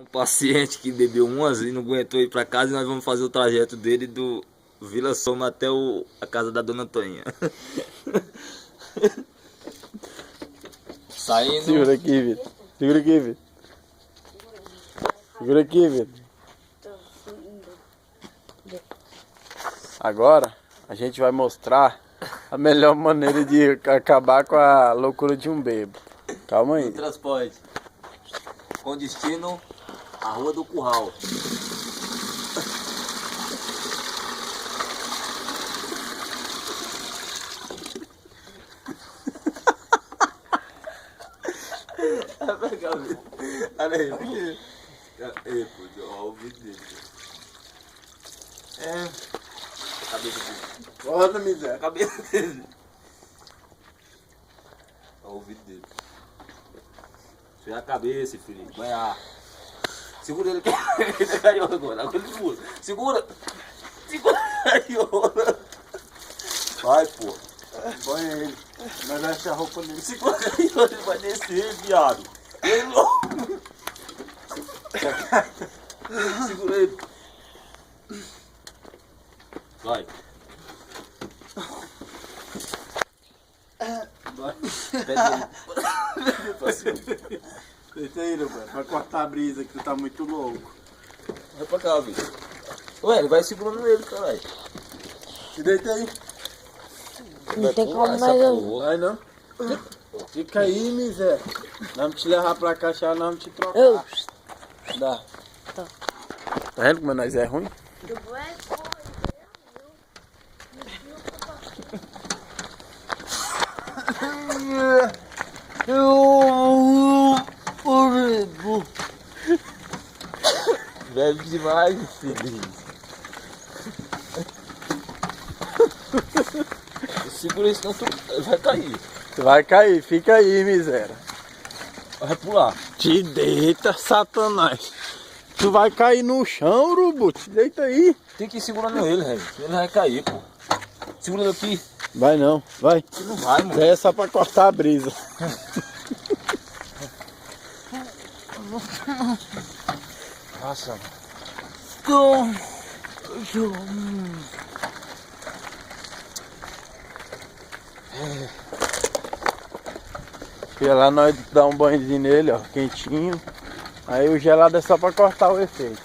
Um paciente que bebeu umas e não aguentou ir pra casa, e nós vamos fazer o trajeto dele do Vila Soma até a casa da Dona Toinha. Saindo. Segura aqui, Vitor. Segura aqui, Vitor. Segura aqui, Vitor. Agora a gente vai mostrar a melhor maneira de acabar com a loucura de um bêbado. Calma aí. No transporte. Com destino à Rua do Curral. Olha aí. Ei, pô, olha o vídeo dele. É. A cabeça dele. Olha, miséria. A cabeça dele. Olha o vídeo dele. Tira a cabeça, filho. Banhar. Segura ele que ele caiu agora. Agora ele segura. Segura. Segura a gaiola. Vai, pô. Põe ele. Mas deixa a roupa nele. Segura a gaiola, ele vai descer, viado. Ele louco. Segura ele. Vai. Vai. Deita aí, meu pai. Vai cortar a brisa que tu tá muito louco. Vai pra cá, Vitor. Ué, ele vai segurando ele, caralho. Se deita aí. Não tem como mais eu. Vai não. Fica aí, miséria. Nós vamos te levar pra cá, nós vamos te trocar. Eu. Dá. Tá vendo como nós é ruim? Bebe demais, filho. Segura isso, senão tu vai cair. Tu vai cair, fica aí, miséria. Vai pular. Te deita, Satanás. Tu vai cair no chão, urubu. Te deita aí. Tem que ir segurando ele, velho. Ele vai cair, pô. Segura ele aqui. Vai não, vai. Ele não vai, mano. É só pra cortar a brisa. Nossa, mano. Porque lá nós dá um banhozinho nele, ó, quentinho. Aí o gelado é só pra cortar o efeito.